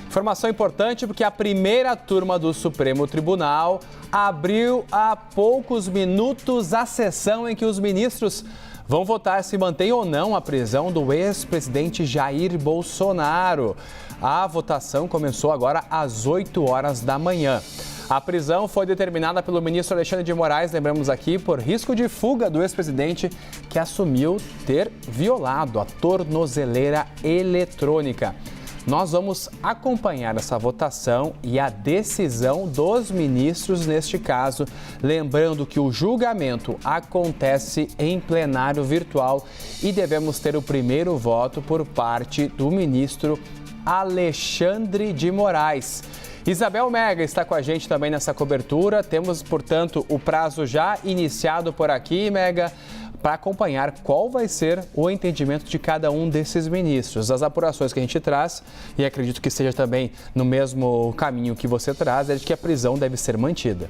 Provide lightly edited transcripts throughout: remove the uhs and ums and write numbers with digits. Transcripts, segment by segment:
Informação importante porque a primeira turma do Supremo Tribunal abriu há poucos minutos a sessão em que os ministros vão votar se mantém ou não a prisão do ex-presidente Jair Bolsonaro. A votação começou agora às 8 horas da manhã. A prisão foi determinada pelo ministro Alexandre de Moraes, lembramos aqui, por risco de fuga do ex-presidente que assumiu ter violado a tornozeleira eletrônica. Nós vamos acompanhar essa votação e a decisão dos ministros neste caso, lembrando que o julgamento acontece em plenário virtual e devemos ter o primeiro voto por parte do ministro Alexandre de Moraes. Isabel Mega está com a gente também nessa cobertura. Temos, portanto, o prazo já iniciado por aqui, Mega, para acompanhar qual vai ser o entendimento de cada um desses ministros. As apurações que a gente traz, e acredito que seja também no mesmo caminho que você traz, é de que a prisão deve ser mantida.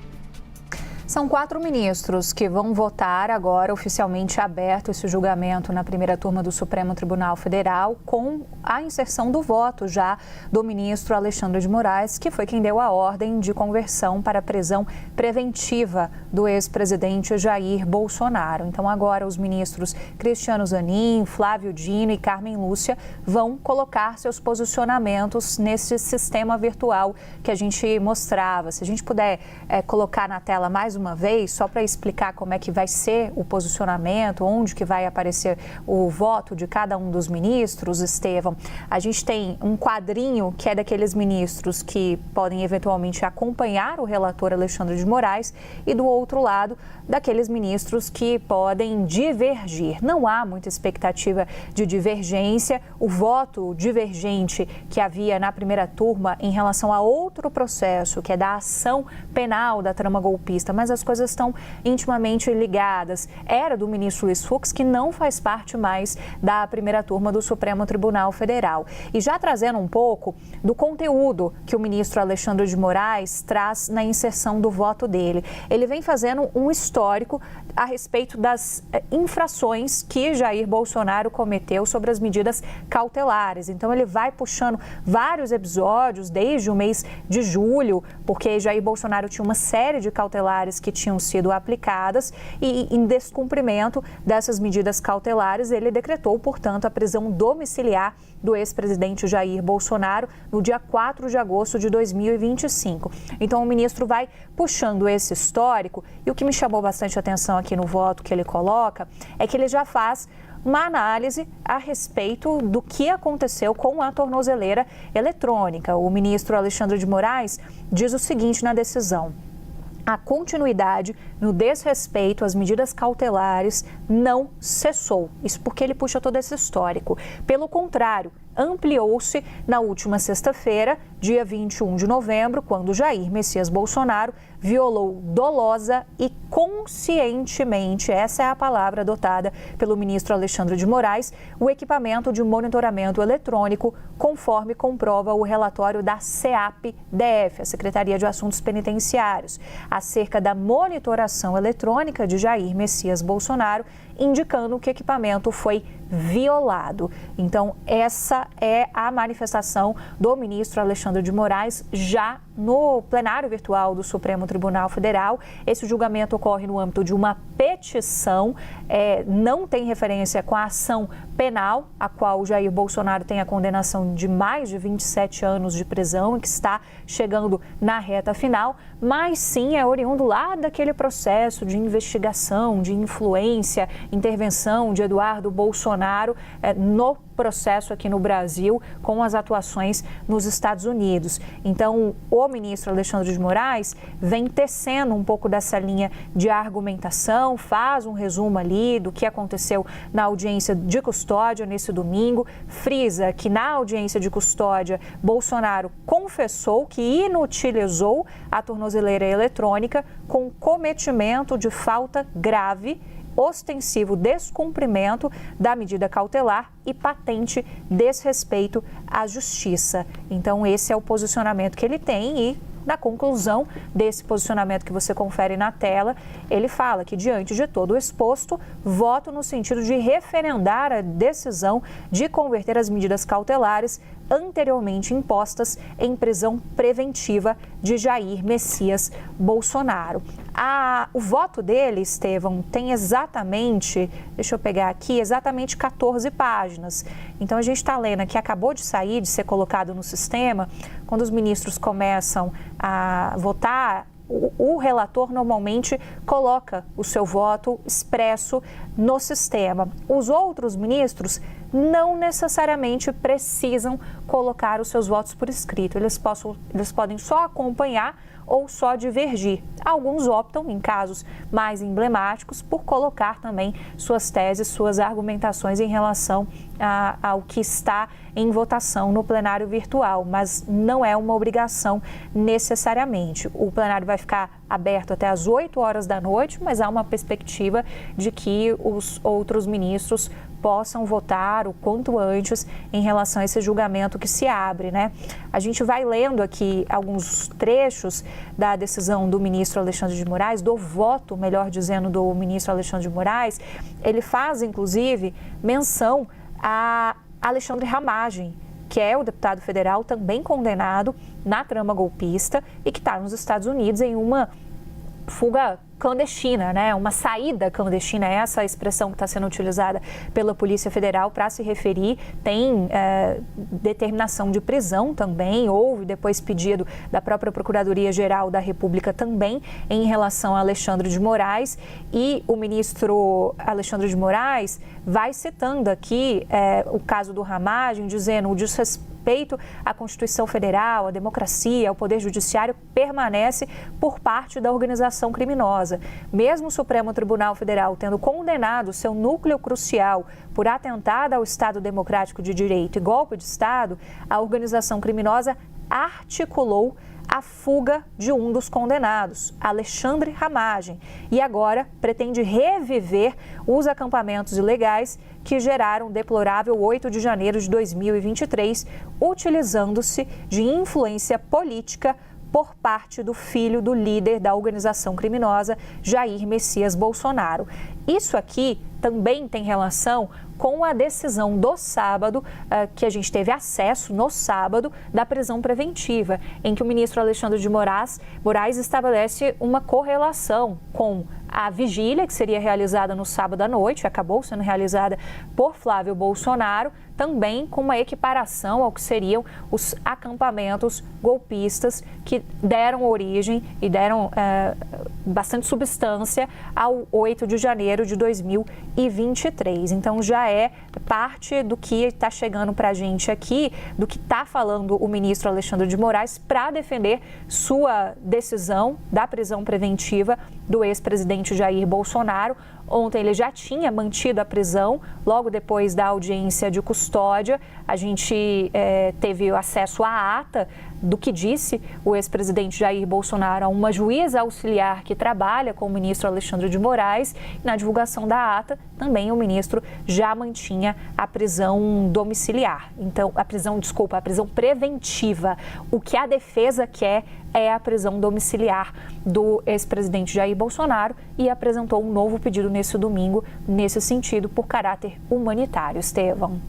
São 4 ministros que vão votar agora, oficialmente aberto esse julgamento na primeira turma do Supremo Tribunal Federal, com a inserção do voto já do ministro Alexandre de Moraes, que foi quem deu a ordem de conversão para a prisão preventiva do ex-presidente Jair Bolsonaro. Então agora os ministros Cristiano Zanin, Flávio Dino e Carmen Lúcia vão colocar seus posicionamentos nesse sistema virtual que a gente mostrava. Se a gente puder colocar na tela mais uma vez, só para explicar como é que vai ser o posicionamento, onde que vai aparecer o voto de cada um dos ministros, Estevão. A gente tem um quadrinho que é daqueles ministros que podem eventualmente acompanhar o relator Alexandre de Moraes e do outro lado, daqueles ministros que podem divergir. Não há muita expectativa de divergência. O voto divergente que havia na primeira turma em relação a outro processo, que é da ação penal da trama golpista, mas as coisas estão intimamente ligadas. Era do ministro Luiz Fux, que não faz parte mais da primeira turma do Supremo Tribunal Federal. E já trazendo um pouco do conteúdo que o ministro Alexandre de Moraes traz na inserção do voto dele. Ele vem fazendo um histórico a respeito das infrações que Jair Bolsonaro cometeu sobre as medidas cautelares. Então ele vai puxando vários episódios desde o mês de julho, porque Jair Bolsonaro tinha uma série de cautelares que tinham sido aplicadas e, em descumprimento dessas medidas cautelares, ele decretou, portanto, a prisão domiciliar do ex-presidente Jair Bolsonaro no dia 4 de agosto de 2025. Então, o ministro vai puxando esse histórico e o que me chamou bastante atenção aqui no voto que ele coloca é que ele já faz uma análise a respeito do que aconteceu com a tornozeleira eletrônica. O ministro Alexandre de Moraes diz o seguinte na decisão: a continuidade no desrespeito às medidas cautelares não cessou. Isso porque ele puxa todo esse histórico. Pelo contrário, ampliou-se na última sexta-feira, dia 21 de novembro, quando Jair Messias Bolsonaro violou dolosa e conscientemente, essa é a palavra adotada pelo ministro Alexandre de Moraes, o equipamento de monitoramento eletrônico, conforme comprova o relatório da SEAP-DF, a Secretaria de Assuntos Penitenciários, acerca da monitoração eletrônica de Jair Messias Bolsonaro, indicando que o equipamento foi violado. Então, essa é a manifestação do ministro Alexandre de Moraes já no plenário virtual do Supremo Tribunal Federal. Esse julgamento ocorre no âmbito de uma petição, não tem referência com a ação penal, a qual Jair Bolsonaro tem a condenação de mais de 27 anos de prisão e que está chegando na reta final, mas sim é oriundo lá daquele processo de investigação, de influência, intervenção de Eduardo Bolsonaro no processo aqui no Brasil com as atuações nos Estados Unidos. Então, o ministro Alexandre de Moraes vem tecendo um pouco dessa linha de argumentação, faz um resumo ali do que aconteceu na audiência de custódia nesse domingo, frisa que na audiência de custódia Bolsonaro confessou que inutilizou a tornozeleira eletrônica com cometimento de falta grave, ostensivo descumprimento da medida cautelar e patente desrespeito à justiça. Então, esse é o posicionamento que ele tem e Na conclusão desse posicionamento que você confere na tela, ele fala que, diante de todo o exposto, voto no sentido de referendar a decisão de converter as medidas cautelares anteriormente impostas em prisão preventiva de Jair Messias Bolsonaro. O voto dele, Estevão, tem exatamente, deixa eu pegar aqui, exatamente 14 páginas. Então, a gente está lendo aqui, acabou de sair, de ser colocado no sistema, quando os ministros começam a votar, o relator normalmente coloca o seu voto expresso no sistema. Os outros ministros não necessariamente precisam colocar os seus votos por escrito. Eles podem só acompanhar ou só divergir. Alguns optam, em casos mais emblemáticos, por colocar também suas teses, suas argumentações em relação ao que está em votação no plenário virtual, mas não é uma obrigação necessariamente. O plenário vai ficar aberto até às 8 horas da noite, mas há uma perspectiva de que os outros ministros possam votar o quanto antes em relação a esse julgamento que se abre, né? A gente vai lendo aqui alguns trechos da decisão do ministro Alexandre de Moraes, do voto, melhor dizendo, do ministro Alexandre de Moraes. Ele faz, inclusive, menção a Alexandre Ramagem, que é o deputado federal também condenado na trama golpista e que está nos Estados Unidos em uma fuga clandestina, né? Uma saída clandestina, essa expressão que está sendo utilizada pela Polícia Federal para se referir. Tem determinação de prisão também, houve depois pedido da própria Procuradoria-Geral da República também em relação a Alexandre de Moraes, e o ministro Alexandre de Moraes vai citando aqui o caso do Ramagem, dizendo: o desrespeito à Constituição Federal, à democracia, ao Poder Judiciário permanece por parte da organização criminosa. Mesmo o Supremo Tribunal Federal tendo condenado seu núcleo crucial por atentado ao Estado Democrático de Direito e golpe de Estado, a organização criminosa articulou a fuga de um dos condenados, Alexandre Ramagem, e agora pretende reviver os acampamentos ilegais que geraram o deplorável 8 de janeiro de 2023, utilizando-se de influência política por parte do filho do líder da organização criminosa, Jair Messias Bolsonaro. Isso aqui também tem relação com a decisão do sábado, que a gente teve acesso no sábado, da prisão preventiva, em que o ministro Alexandre de Moraes estabelece uma correlação com a vigília, que seria realizada no sábado à noite, acabou sendo realizada por Flávio Bolsonaro, também com uma equiparação ao que seriam os acampamentos golpistas que deram origem e deram bastante substância ao 8 de janeiro de 2023. Então, já é parte do que está chegando para a gente aqui, do que está falando o ministro Alexandre de Moraes para defender sua decisão da prisão preventiva do ex-presidente Jair Bolsonaro. Ontem ele já tinha mantido a prisão, logo depois da audiência de custódia. A gente teve acesso à ata do que disse o ex-presidente Jair Bolsonaro a uma juíza auxiliar que trabalha com o ministro Alexandre de Moraes. Na divulgação da ata, também o ministro já mantinha a prisão domiciliar. Então, a prisão preventiva. O que a defesa quer é a prisão domiciliar do ex-presidente Jair Bolsonaro, e apresentou um novo pedido nesse domingo, nesse sentido, por caráter humanitário. Estevão.